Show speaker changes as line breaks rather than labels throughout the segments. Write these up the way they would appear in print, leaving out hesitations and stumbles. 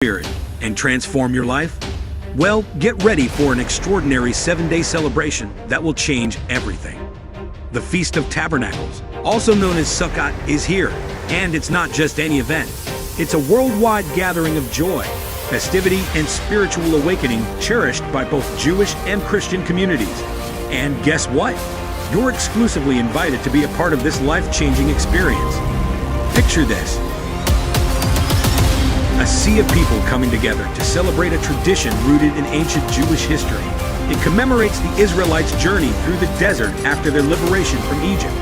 Spirit and transform your life? Well, get ready for an extraordinary 7-day celebration that will change everything. The Feast of Tabernacles, also known as Sukkot, is here, and it's not just any event. It's a worldwide gathering of joy, festivity, and spiritual awakening cherished by both Jewish and Christian communities. And guess what? You're exclusively invited to be a part of this life-changing experience. Picture this: a sea of people coming together to celebrate a tradition rooted in ancient Jewish history. It commemorates the Israelites' journey through the desert after their liberation from Egypt,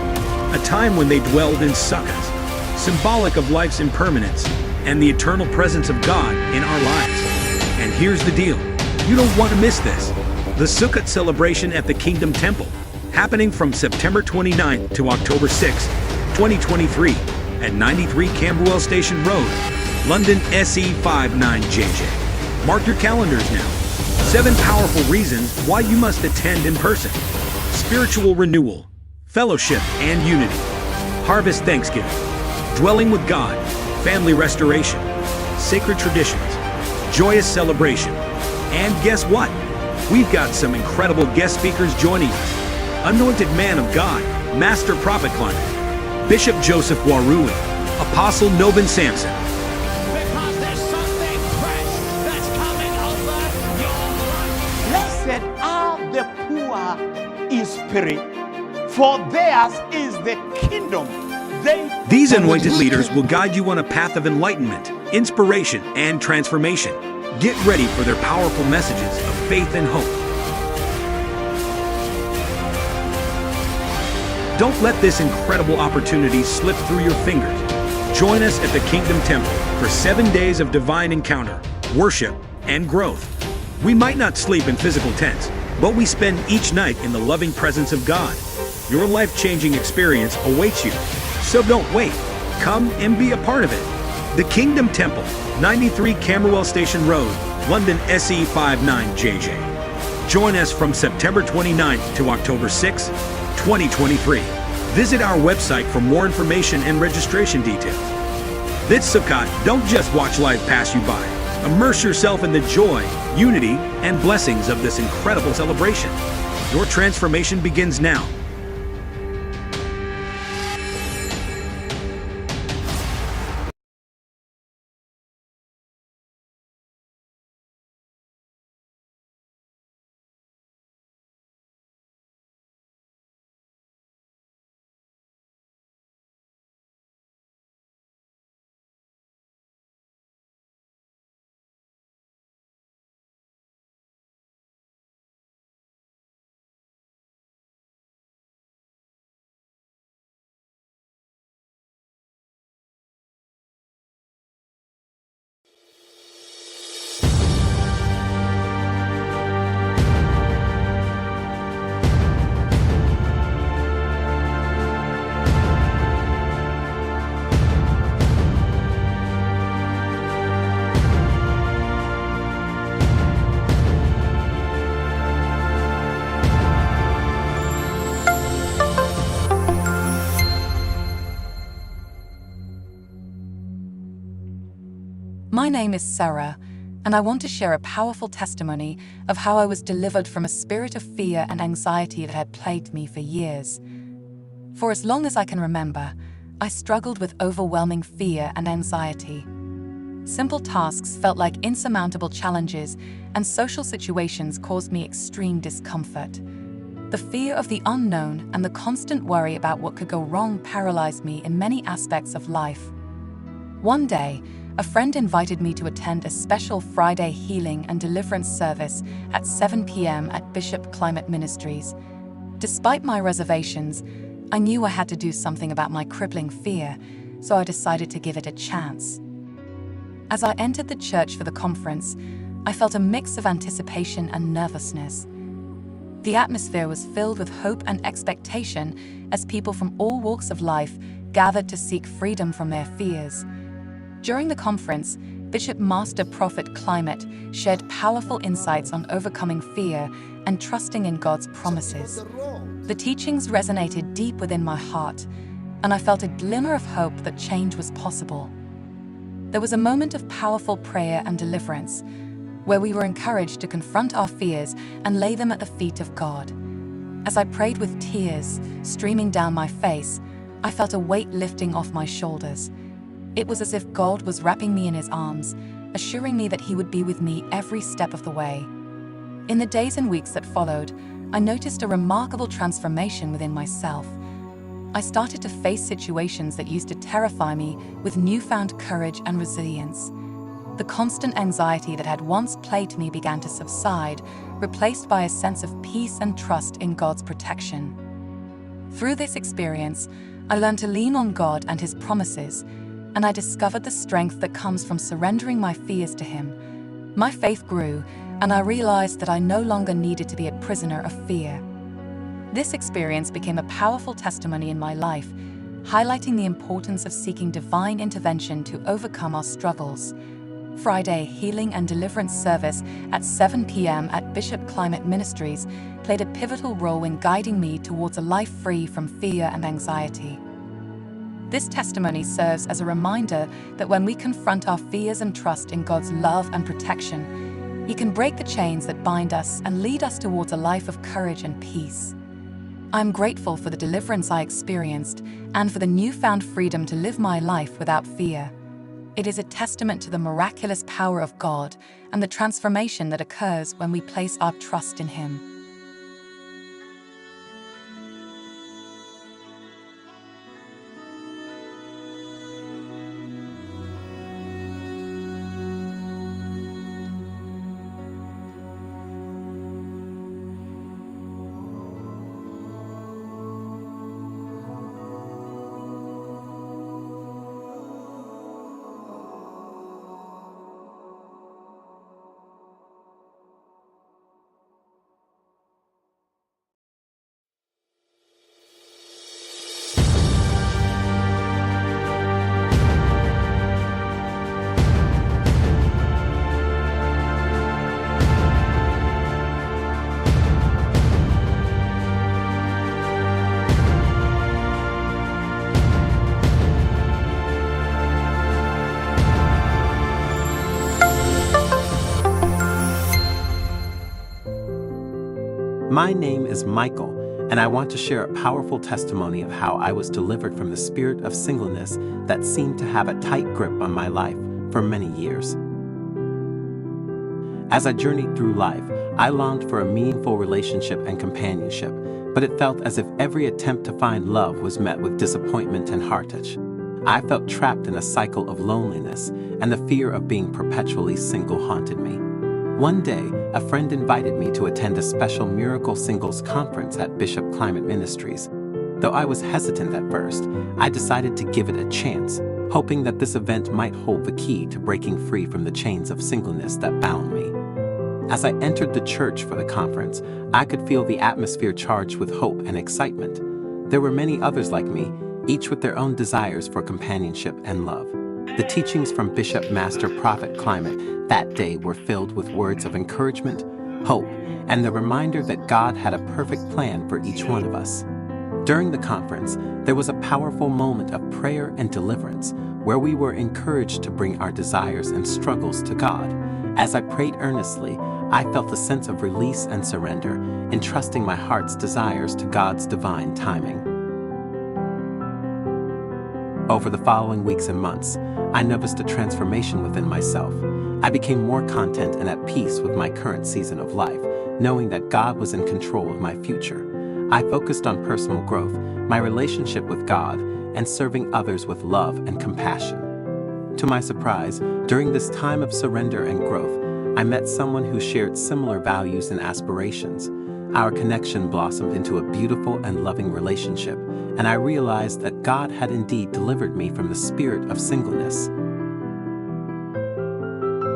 a time when they dwelled in sukkahs, symbolic of life's impermanence and the eternal presence of God in our lives. And here's the deal: you don't want to miss this. The Sukkot celebration at the Kingdom Temple, happening from September 29th to October 6th, 2023, at 93 Camberwell Station Road, London SE59JJ. Mark your calendars now. 7 powerful reasons why you must attend in person. Spiritual renewal, fellowship and unity, harvest thanksgiving, dwelling with God, family restoration, sacred traditions, joyous celebration. And guess what? We've got some incredible guest speakers joining us. Anointed man of God, Master Prophet Climate, Bishop Joseph Warui, Apostle Nobin Samson.
Because there's something fresh that's coming over your life. Blessed are the poor in spirit, for theirs is the kingdom.
These anointed leaders will guide you on a path of enlightenment, inspiration, and transformation. Get ready for their powerful messages of faith and hope. Don't let this incredible opportunity slip through your fingers. Join us at the Kingdom Temple for 7 days of divine encounter, worship, and growth. We might not sleep in physical tents, but we spend each night in the loving presence of God. Your life-changing experience awaits you, so don't wait. Come and be a part of it. The Kingdom Temple, 93 Camberwell Station Road, London SE59JJ. Join us from September 29th to October 6th, 2023. Visit our website for more information and registration details. This Sukkot, don't just watch life pass you by. Immerse yourself in the joy, unity, and blessings of this incredible celebration. Your transformation begins now.
My name is Sarah, and I want to share a powerful testimony of how I was delivered from a spirit of fear and anxiety that had plagued me for years. For as long as I can remember, I struggled with overwhelming fear and anxiety. Simple tasks felt like insurmountable challenges, and social situations caused me extreme discomfort. The fear of the unknown and the constant worry about what could go wrong paralyzed me in many aspects of life. One day, a friend invited me to attend a special Friday healing and deliverance service at 7 p.m. at Bishop Climate Ministries. Despite my reservations, I knew I had to do something about my crippling fear, so I decided to give it a chance. As I entered the church for the conference, I felt a mix of anticipation and nervousness. The atmosphere was filled with hope and expectation as people from all walks of life gathered to seek freedom from their fears. During the conference, Bishop Master Prophet Climate shared powerful insights on overcoming fear and trusting in God's promises. The teachings resonated deep within my heart, and I felt a glimmer of hope that change was possible. There was a moment of powerful prayer and deliverance, where we were encouraged to confront our fears and lay them at the feet of God. As I prayed with tears streaming down my face, I felt a weight lifting off my shoulders. It was as if God was wrapping me in his arms, assuring me that he would be with me every step of the way. In the days and weeks that followed, I noticed a remarkable transformation within myself. I started to face situations that used to terrify me with newfound courage and resilience. The constant anxiety that had once plagued me began to subside, replaced by a sense of peace and trust in God's protection. Through this experience, I learned to lean on God and his promises, and I discovered the strength that comes from surrendering my fears to him. My faith grew, and I realized that I no longer needed to be a prisoner of fear. This experience became a powerful testimony in my life, highlighting the importance of seeking divine intervention to overcome our struggles. Friday Healing and Deliverance service at 7 p.m. at Bishop Climate Ministries played a pivotal role in guiding me towards a life free from fear and anxiety. This testimony serves as a reminder that when we confront our fears and trust in God's love and protection, he can break the chains that bind us and lead us towards a life of courage and peace. I'm grateful for the deliverance I experienced and for the newfound freedom to live my life without fear. It is a testament to the miraculous power of God and the transformation that occurs when we place our trust in him.
My name is Michael, and I want to share a powerful testimony of how I was delivered from the spirit of singleness that seemed to have a tight grip on my life for many years. As I journeyed through life, I longed for a meaningful relationship and companionship, but it felt as if every attempt to find love was met with disappointment and heartache. I felt trapped in a cycle of loneliness, and the fear of being perpetually single haunted me. One day, a friend invited me to attend a special Miracle Singles Conference at Bishop Climate Ministries. Though I was hesitant at first, I decided to give it a chance, hoping that this event might hold the key to breaking free from the chains of singleness that bound me. As I entered the church for the conference, I could feel the atmosphere charged with hope and excitement. There were many others like me, each with their own desires for companionship and love. The teachings from Bishop Master Prophet Climate that day were filled with words of encouragement, hope, and the reminder that God had a perfect plan for each one of us. During the conference, there was a powerful moment of prayer and deliverance where we were encouraged to bring our desires and struggles to God. As I prayed earnestly, I felt a sense of release and surrender, entrusting my heart's desires to God's divine timing. Over the following weeks and months, I noticed a transformation within myself. I became more content and at peace with my current season of life, knowing that God was in control of my future. I focused on personal growth, my relationship with God, and serving others with love and compassion. To my surprise, during this time of surrender and growth, I met someone who shared similar values and aspirations. Our connection blossomed into a beautiful and loving relationship, and I realized that God had indeed delivered me from the spirit of singleness.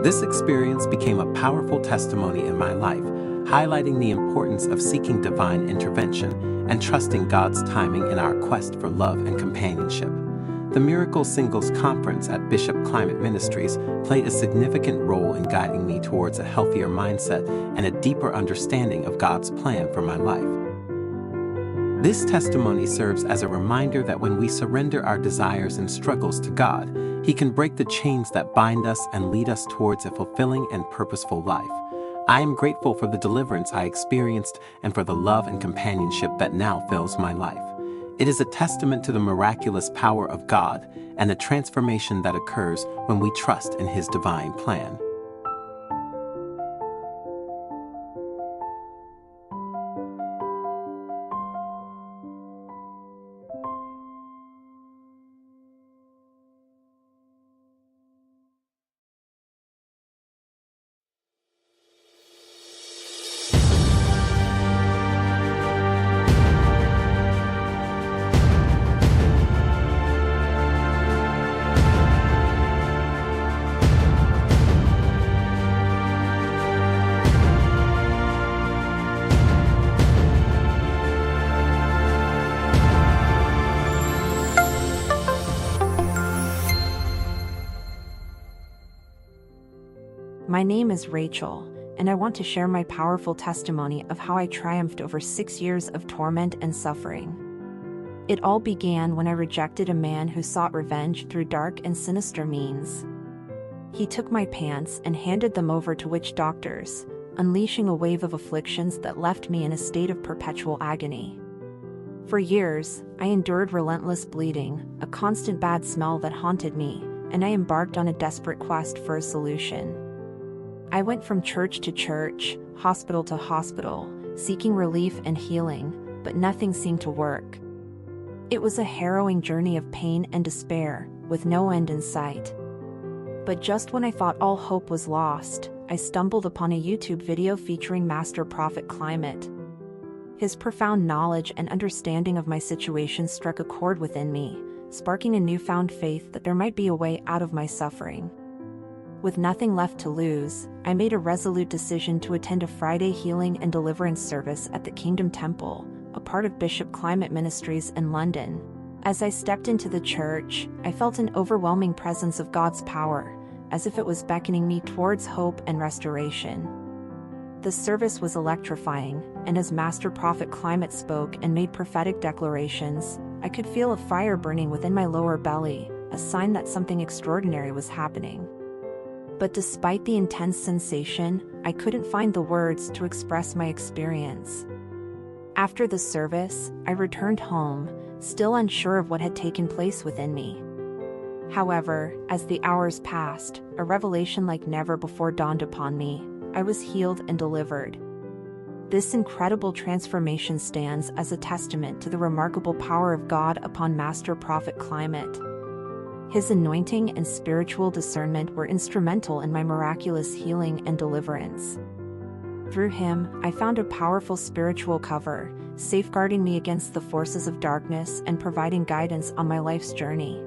This experience became a powerful testimony in my life, highlighting the importance of seeking divine intervention and trusting God's timing in our quest for love and companionship. The Miracle Singles Conference at Bishop Climate Ministries played a significant role in guiding me towards a healthier mindset and a deeper understanding of God's plan for my life. This testimony serves as a reminder that when we surrender our desires and struggles to God, He can break the chains that bind us and lead us towards a fulfilling and purposeful life. I am grateful for the deliverance I experienced and for the love and companionship that now fills my life. It is a testament to the miraculous power of God and the transformation that occurs when we trust in His divine plan.
My name is Rachel, and I want to share my powerful testimony of how I triumphed over 6 years of torment and suffering. It all began when I rejected a man who sought revenge through dark and sinister means. He took my pants and handed them over to witch doctors, unleashing a wave of afflictions that left me in a state of perpetual agony. For years, I endured relentless bleeding, a constant bad smell that haunted me, and I embarked on a desperate quest for a solution. I went from church to church, hospital to hospital, seeking relief and healing, but nothing seemed to work. It was a harrowing journey of pain and despair, with no end in sight. But just when I thought all hope was lost, I stumbled upon a YouTube video featuring Master Prophet Climate. His profound knowledge and understanding of my situation struck a chord within me, sparking a newfound faith that there might be a way out of my suffering. With nothing left to lose, I made a resolute decision to attend a Friday healing and deliverance service at the Kingdom Temple, a part of Bishop Climate Ministries in London. As I stepped into the church, I felt an overwhelming presence of God's power, as if it was beckoning me towards hope and restoration. The service was electrifying, and as Master Prophet Climate spoke and made prophetic declarations, I could feel a fire burning within my lower belly, a sign that something extraordinary was happening. But despite the intense sensation, I couldn't find the words to express my experience. After the service, I returned home, still unsure of what had taken place within me. However, as the hours passed, a revelation like never before dawned upon me. I was healed and delivered. This incredible transformation stands as a testament to the remarkable power of God upon Master Prophet Climate. His anointing and spiritual discernment were instrumental in my miraculous healing and deliverance. Through him, I found a powerful spiritual cover, safeguarding me against the forces of darkness and providing guidance on my life's journey.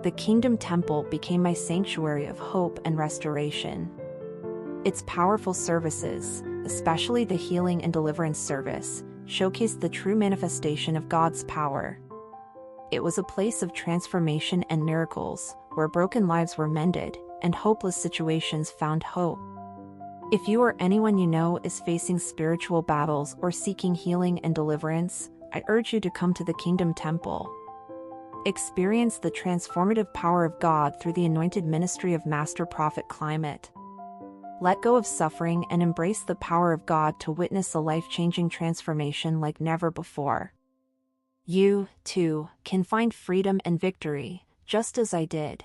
The Kingdom Temple became my sanctuary of hope and restoration. Its powerful services, especially the healing and deliverance service, showcased the true manifestation of God's power. It was a place of transformation and miracles, where broken lives were mended, and hopeless situations found hope. If you or anyone you know is facing spiritual battles or seeking healing and deliverance, I urge you to come to the Kingdom Temple. Experience the transformative power of God through the anointed ministry of Master Prophet Climate. Let go of suffering and embrace the power of God to witness a life-changing transformation like never before. You, too, can find freedom and victory, just as I did.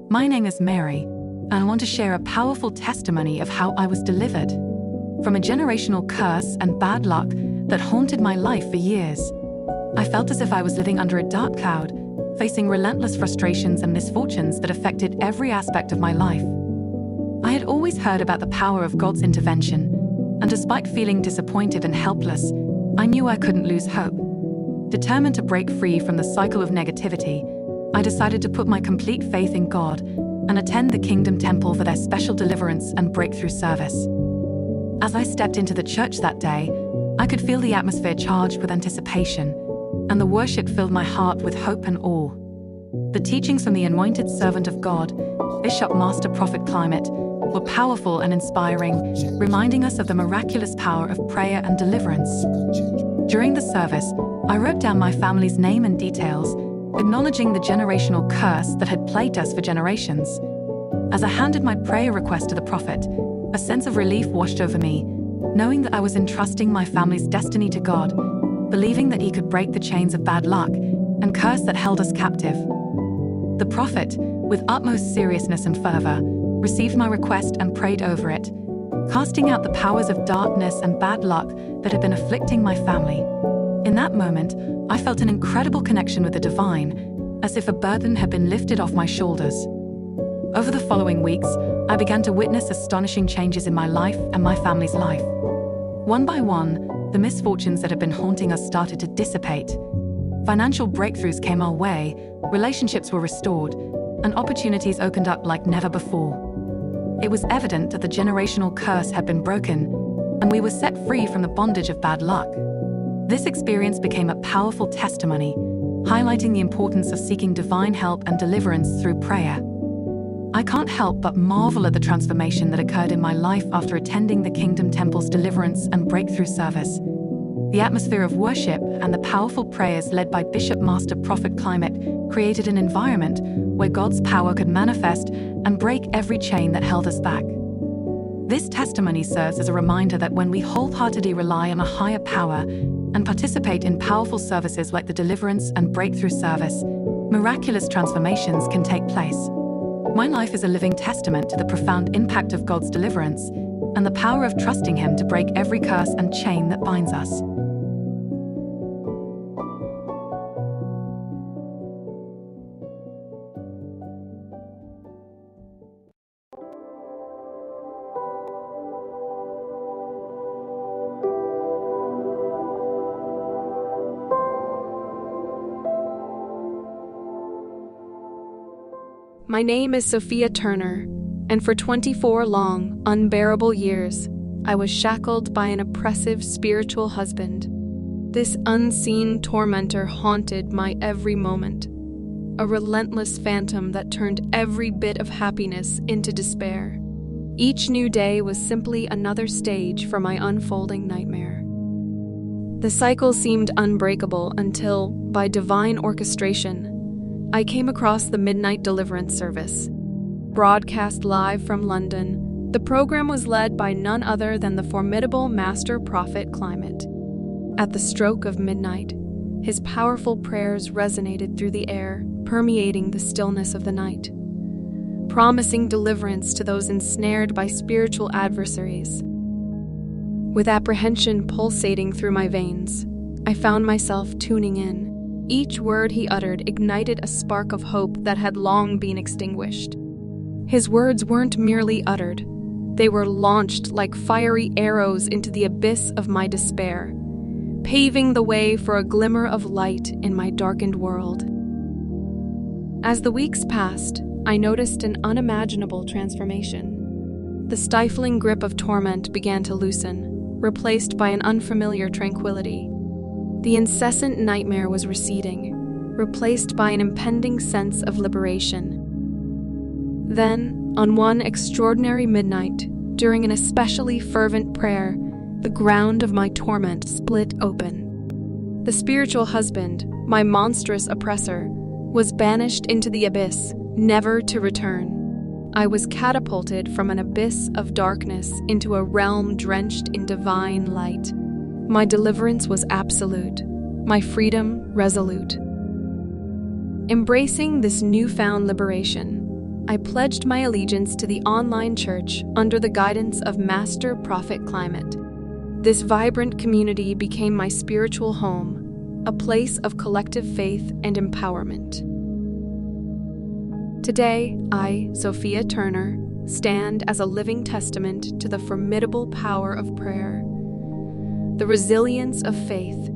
My name is Mary, and I want to share a powerful testimony of how I was delivered from a generational curse and bad luck that haunted my life for years. I felt as if I was living under a dark cloud, facing relentless frustrations and misfortunes that affected every aspect of my life. I had always heard about the power of God's intervention, and despite feeling disappointed and helpless, I knew I couldn't lose hope. Determined to break free from the cycle of negativity, I decided to put my complete faith in God and attend the Kingdom Temple for their special deliverance and breakthrough service. As I stepped into the church that day, I could feel the atmosphere charged with anticipation, and the worship filled my heart with hope and awe. The teachings from the anointed servant of God, Bishop Master Prophet Climate, were powerful and inspiring, reminding us of the miraculous power of prayer and deliverance. During the service, I wrote down my family's name and details, acknowledging the generational curse that had plagued us for generations. As I handed my prayer request to the prophet, a sense of relief washed over me, knowing that I was entrusting my family's destiny to God, believing that He could break the chains of bad luck and curse that held us captive. The prophet, with utmost seriousness and fervor, received my request and prayed over it, casting out the powers of darkness and bad luck that had been afflicting my family. In that moment, I felt an incredible connection with the divine, as if a burden had been lifted off my shoulders. Over the following weeks, I began to witness astonishing changes in my life and my family's life. One by one, the misfortunes that had been haunting us started to dissipate. Financial breakthroughs came our way, relationships were restored, and opportunities opened up like never before. It was evident that the generational curse had been broken, and we were set free from the bondage of bad luck. This experience became a powerful testimony, highlighting the importance of seeking divine help and deliverance through prayer. I can't help but marvel at the transformation that occurred in my life after attending the Kingdom Temple's deliverance and breakthrough service. The atmosphere of worship and the powerful prayers led by Bishop Master Prophet Climate created an environment where God's power could manifest and break every chain that held us back. This testimony serves as a reminder that when we wholeheartedly rely on a higher power and participate in powerful services like the deliverance and breakthrough service, miraculous transformations can take place. My life is a living testament to the profound impact of God's deliverance and the power of trusting Him to break every curse and chain that binds us.
My name is Sophia Turner, and for 24 long, unbearable years, I was shackled by an oppressive spiritual husband. This unseen tormentor haunted my every moment, a relentless phantom that turned every bit of happiness into despair. Each new day was simply another stage for my unfolding nightmare. The cycle seemed unbreakable until, by divine orchestration, I came across the Midnight Deliverance Service. Broadcast live from London, the program was led by none other than the formidable Master Prophet Climate. At the stroke of midnight, his powerful prayers resonated through the air, permeating the stillness of the night, promising deliverance to those ensnared by spiritual adversaries. With apprehension pulsating through my veins, I found myself tuning in. Each word he uttered ignited a spark of hope that had long been extinguished. His words weren't merely uttered, they were launched like fiery arrows into the abyss of my despair, paving the way for a glimmer of light in my darkened world. As the weeks passed, I noticed an unimaginable transformation. The stifling grip of torment began to loosen, replaced by an unfamiliar tranquility. The incessant nightmare was receding, replaced by an impending sense of liberation. Then, on one extraordinary midnight, during an especially fervent prayer, the ground of my torment split open. The spiritual husband, my monstrous oppressor, was banished into the abyss, never to return. I was catapulted from an abyss of darkness into a realm drenched in divine light. My deliverance was absolute, my freedom resolute. Embracing this newfound liberation, I pledged my allegiance to the online church under the guidance of Master Prophet Climate. This vibrant community became my spiritual home, a place of collective faith and empowerment. Today, I, Sophia Turner, stand as a living testament to the formidable power of prayer. the resilience of faith,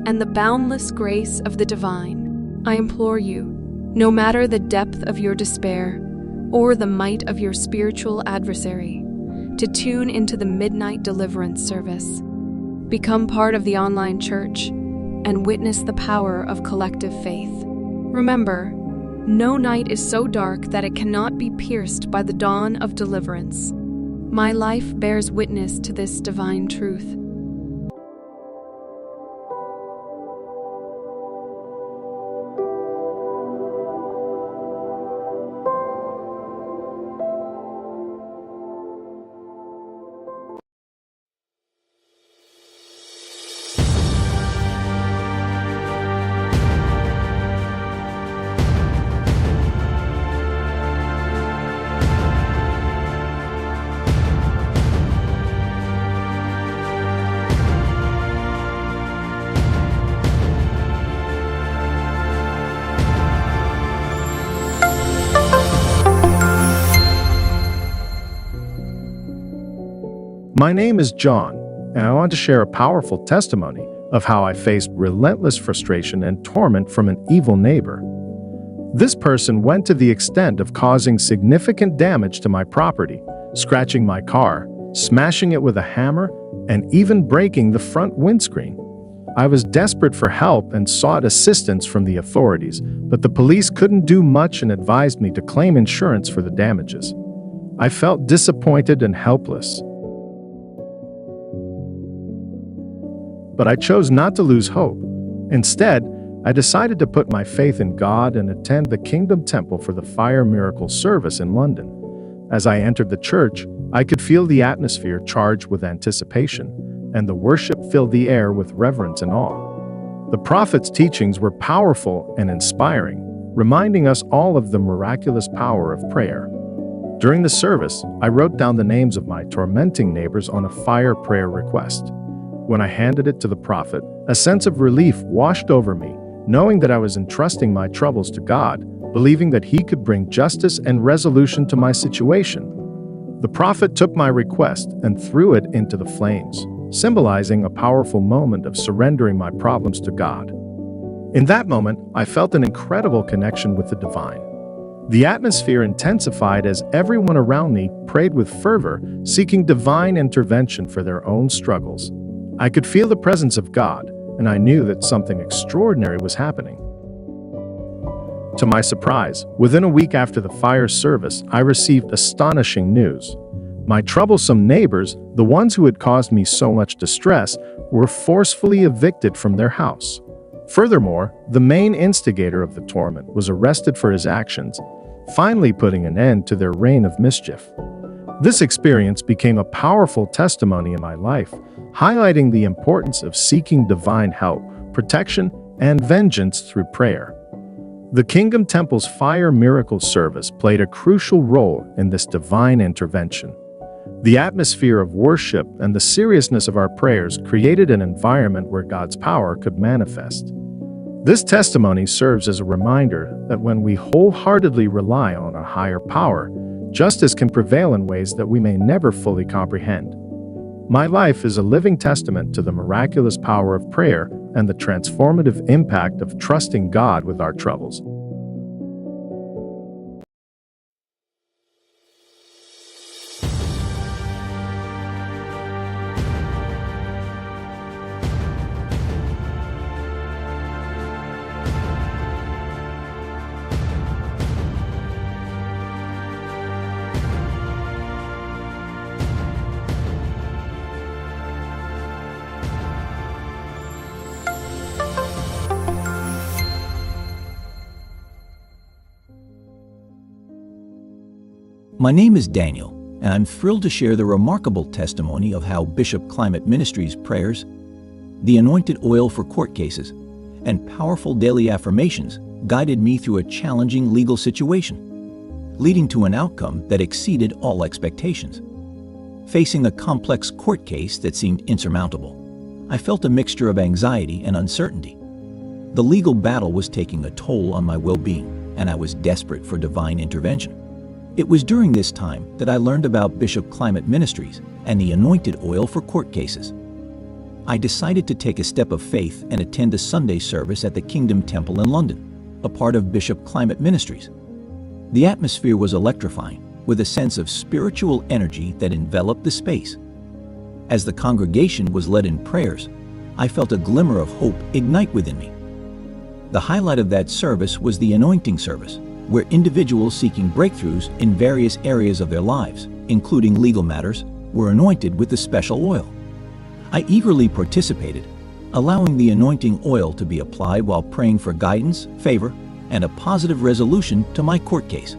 and the boundless grace of the divine. I implore you, no matter the depth of your despair or the might of your spiritual adversary, to tune into the Midnight Deliverance service. Become part of the online church and witness the power of collective faith. Remember, no night is so dark that it cannot be pierced by the dawn of deliverance. My life bears witness to this divine truth.
My name is John, and I want to share a powerful testimony of how I faced relentless frustration and torment from an evil neighbor. This person went to the extent of causing significant damage to my property, scratching my car, smashing it with a hammer, and even breaking the front windscreen. I was desperate for help and sought assistance from the authorities, but the police couldn't do much and advised me to claim insurance for the damages. I felt disappointed and helpless. But I chose not to lose hope. Instead, I decided to put my faith in God and attend the Kingdom Temple for the Fire Miracle service in London. As I entered the church, I could feel the atmosphere charged with anticipation, and the worship filled the air with reverence and awe. The prophet's teachings were powerful and inspiring, reminding us all of the miraculous power of prayer. During the service, I wrote down the names of my tormenting neighbors on a fire prayer request. When I handed it to the prophet, a sense of relief washed over me, knowing that I was entrusting my troubles to God, believing that He could bring justice and resolution to my situation. The prophet took my request and threw it into the flames, symbolizing a powerful moment of surrendering my problems to God. In that moment, I felt an incredible connection with the divine. The atmosphere intensified as everyone around me prayed with fervor, seeking divine intervention for their own struggles. I could feel the presence of God, and I knew that something extraordinary was happening. To my surprise, within a week after the fire service, I received astonishing news. My troublesome neighbors, the ones who had caused me so much distress, were forcefully evicted from their house. Furthermore, the main instigator of the torment was arrested for his actions, finally putting an end to their reign of mischief. This experience became a powerful testimony in my life, highlighting the importance of seeking divine help, protection, and vengeance through prayer. The Kingdom Temple's Fire Miracle service played a crucial role in this divine intervention. The atmosphere of worship and the seriousness of our prayers created an environment where God's power could manifest. This testimony serves as a reminder that when we wholeheartedly rely on a higher power, justice can prevail in ways that we may never fully comprehend. My life is a living testament to the miraculous power of prayer and the transformative impact of trusting God with our troubles.
My name is Daniel, and I'm thrilled to share the remarkable testimony of how Bishop Climate Ministries' prayers, the anointed oil for court cases, and powerful daily affirmations guided me through a challenging legal situation, leading to an outcome that exceeded all expectations. Facing a complex court case that seemed insurmountable, I felt a mixture of anxiety and uncertainty. The legal battle was taking a toll on my well-being, and I was desperate for divine intervention. It was during this time that I learned about Bishop Climate Ministries and the anointed oil for court cases. I decided to take a step of faith and attend a Sunday service at the Kingdom Temple in London, a part of Bishop Climate Ministries. The atmosphere was electrifying, with a sense of spiritual energy that enveloped the space. As the congregation was led in prayers, I felt a glimmer of hope ignite within me. The highlight of that service was the anointing service, where individuals seeking breakthroughs in various areas of their lives, including legal matters, were anointed with the special oil. I eagerly participated, allowing the anointing oil to be applied while praying for guidance, favor, and a positive resolution to my court case.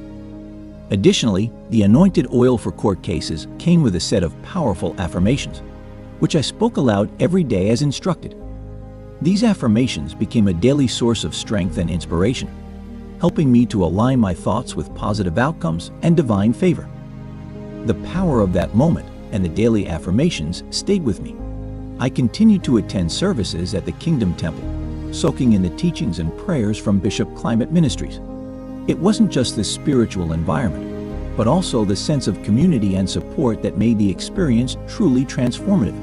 Additionally, the anointed oil for court cases came with a set of powerful affirmations, which I spoke aloud every day as instructed. These affirmations became a daily source of strength and inspiration, helping me to align my thoughts with positive outcomes and divine favor. The power of that moment and the daily affirmations stayed with me. I continued to attend services at the Kingdom Temple, soaking in the teachings and prayers from Bishop Climate Ministries. It wasn't just the spiritual environment, but also the sense of community and support that made the experience truly transformative.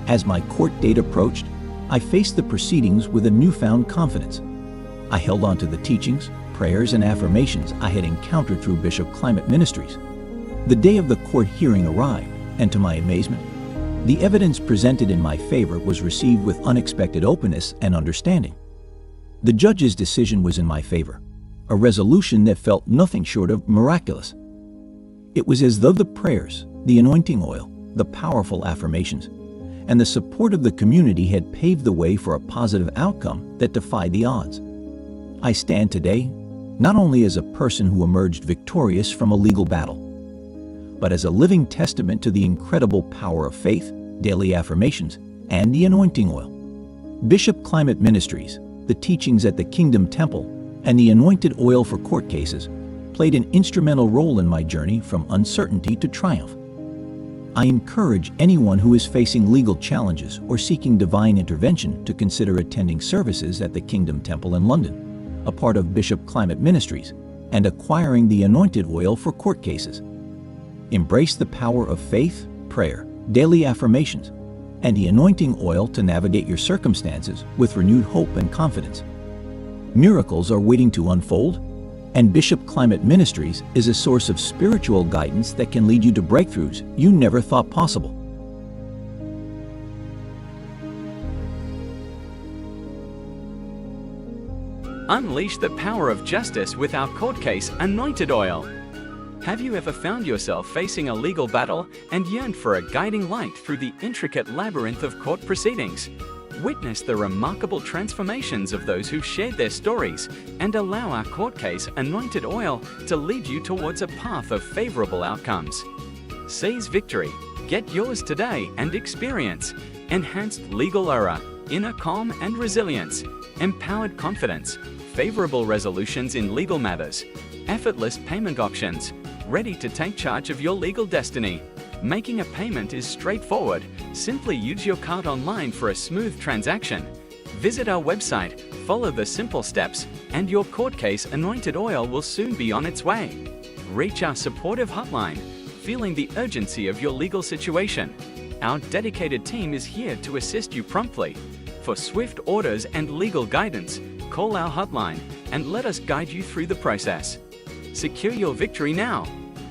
As my court date approached, I faced the proceedings with a newfound confidence. I held on to the teachings, prayers, and affirmations I had encountered through Bishop Climate Ministries. The day of the court hearing arrived, and to my amazement, the evidence presented in my favor was received with unexpected openness and understanding. The judge's decision was in my favor, a resolution that felt nothing short of miraculous. It was as though the prayers, the anointing oil, the powerful affirmations, and the support of the community had paved the way for a positive outcome that defied the odds. I stand today not only as a person who emerged victorious from a legal battle, but as a living testament to the incredible power of faith, daily affirmations, and the anointing oil. Bishop Climate Ministries, the teachings at the Kingdom Temple, and the anointed oil for court cases played an instrumental role in my journey from uncertainty to triumph. I encourage anyone who is facing legal challenges or seeking divine intervention to consider attending services at the Kingdom Temple in London, a part of Bishop Climate Ministries, and acquiring the anointed oil for court cases. Embrace the power of faith, prayer, daily affirmations, and the anointing oil to navigate your circumstances with renewed hope and confidence. Miracles are waiting to unfold, and Bishop Climate Ministries is a source of spiritual guidance that can lead you to breakthroughs you never thought possible.
Unleash the power of justice with our court case, Anointed Oil. Have you ever found yourself facing a legal battle and yearned for a guiding light through the intricate labyrinth of court proceedings? Witness the remarkable transformations of those who've shared their stories and allow our court case, Anointed Oil, to lead you towards a path of favorable outcomes. Seize victory. Get yours today and experience enhanced legal aura, inner calm and resilience, empowered confidence, favorable resolutions in legal matters, effortless payment options, ready to take charge of your legal destiny. Making a payment is straightforward. Simply use your card online for a smooth transaction. Visit our website, follow the simple steps, and your court case, Anointed Oil, will soon be on its way. Reach our supportive hotline, feeling the urgency of your legal situation. Our dedicated team is here to assist you promptly. For swift orders and legal guidance, call our hotline and let us guide you through the process. Secure your victory now.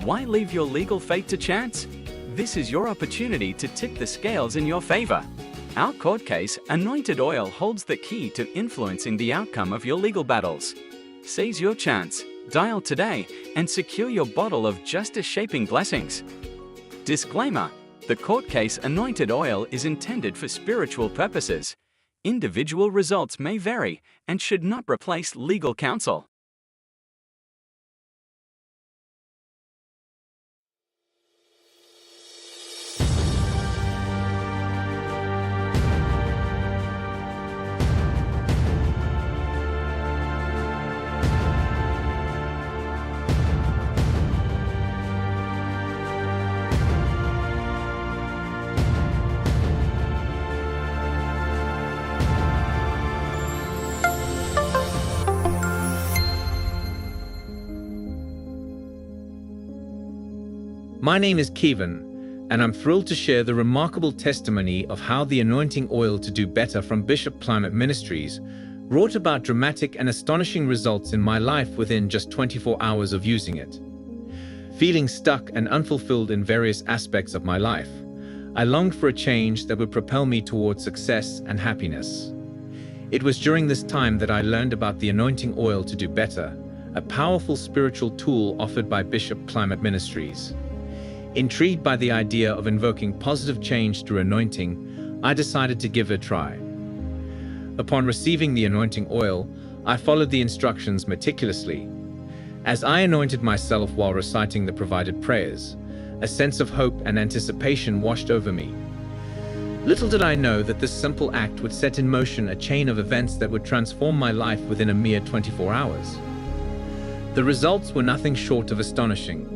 Why leave your legal fate to chance? This is your opportunity to tip the scales in your favor. Our court case, Anointed Oil, holds the key to influencing the outcome of your legal battles. Seize your chance, dial today, and secure your bottle of justice-shaping blessings. Disclaimer: the court case, Anointed Oil, is intended for spiritual purposes. Individual results may vary and should not replace legal counsel.
My name is Kevin. and I'm thrilled to share the remarkable testimony of how the anointing oil to do better from Bishop Climate Ministries brought about dramatic and astonishing results in my life within just 24 hours of using it. Feeling stuck and unfulfilled in various aspects of my life, I longed for a change that would propel me towards success and happiness. It was during this time that I learned about the anointing oil to do better, a powerful spiritual tool offered by Bishop Climate Ministries. Intrigued by the idea of invoking positive change through anointing, I decided to give it a try. Upon receiving the anointing oil, I followed the instructions meticulously. As I anointed myself while reciting the provided prayers, a sense of hope and anticipation washed over me. Little did I know that this simple act would set in motion a chain of events that would transform my life within a mere 24 hours. The results were nothing short of astonishing.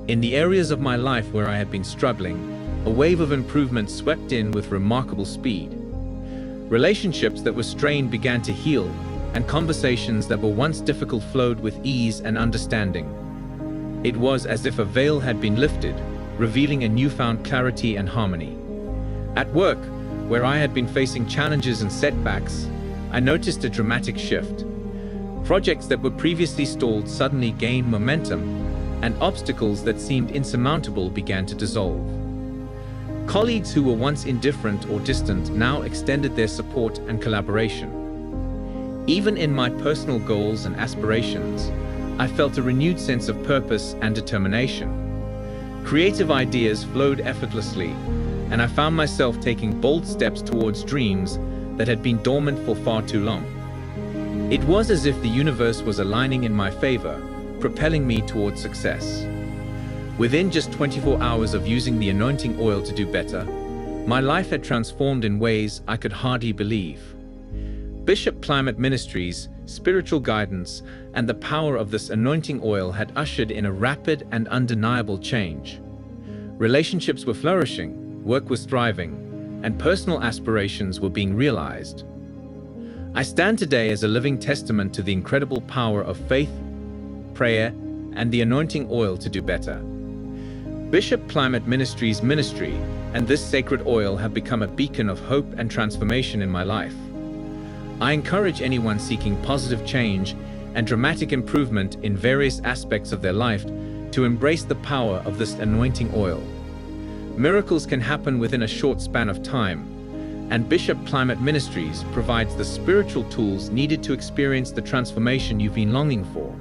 In the areas of my life where I had been struggling, a wave of improvement swept in with remarkable speed. Relationships that were strained began to heal, and conversations that were once difficult flowed with ease and understanding. It was as if a veil had been lifted, revealing a newfound clarity and harmony. At work, where I had been facing challenges and setbacks, I noticed a dramatic shift. Projects that were previously stalled suddenly gained momentum, and obstacles that seemed insurmountable began to dissolve. Colleagues who were once indifferent or distant now extended their support and collaboration. Even in my personal goals and aspirations, I felt a renewed sense of purpose and determination. Creative ideas flowed effortlessly, and I found myself taking bold steps towards dreams that had been dormant for far too long. It was as if the universe was aligning in my favor, propelling me towards success. Within just 24 hours of using the anointing oil to do better, my life had transformed in ways I could hardly believe. Bishop Climate Ministries' spiritual guidance and the power of this anointing oil had ushered in a rapid and undeniable change. Relationships were flourishing, work was thriving, and personal aspirations were being realized. I stand today as a living testament to the incredible power of faith, prayer, and the anointing oil to do better. Bishop Climate Ministries' ministry and this sacred oil have become a beacon of hope and transformation in my life. I encourage anyone seeking positive change and dramatic improvement in various aspects of their life to embrace the power of this anointing oil. Miracles can happen within a short span of time, and Bishop Climate Ministries provides the spiritual tools needed to experience the transformation you've been longing for.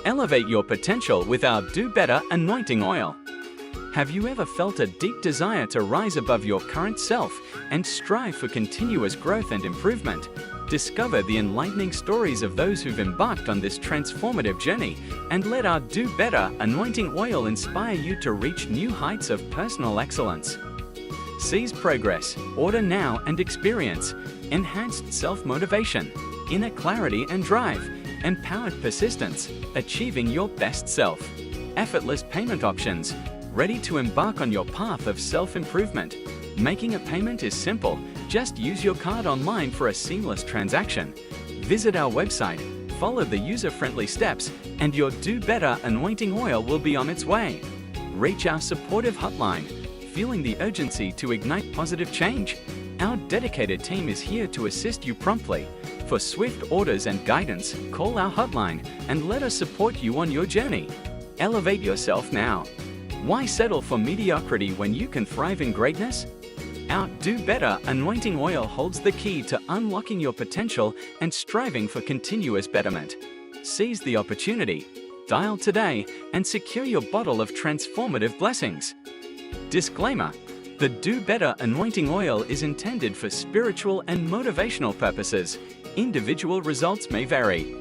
Elevate your potential with our Do Better anointing oil. Have you ever felt a deep desire to rise above your current self and strive for continuous growth and improvement? Discover the enlightening stories of those who've embarked on this transformative journey, and let our Do Better anointing oil inspire you to reach new heights of personal excellence. Seize progress, order now and experience enhanced self-motivation, inner clarity and drive, empowered persistence, achieving your best self, effortless payment options, ready to embark on your path of self-improvement. Making a payment is simple. Just use your card online for a seamless transaction. Visit our website, follow the user-friendly steps, and your Do Better anointing oil will be on its way. Reach our supportive hotline, feeling the urgency to ignite positive change. Our dedicated team is here to assist you promptly. For swift orders and guidance, call our hotline and let us support you on your journey. Elevate yourself now. Why settle for mediocrity when you can thrive in greatness? Our Do Better anointing oil holds the key to unlocking your potential and striving for continuous betterment. Seize the opportunity, dial today, and secure your bottle of transformative blessings. Disclaimer: the Do Better anointing oil is intended for spiritual and motivational purposes. Individual results may vary.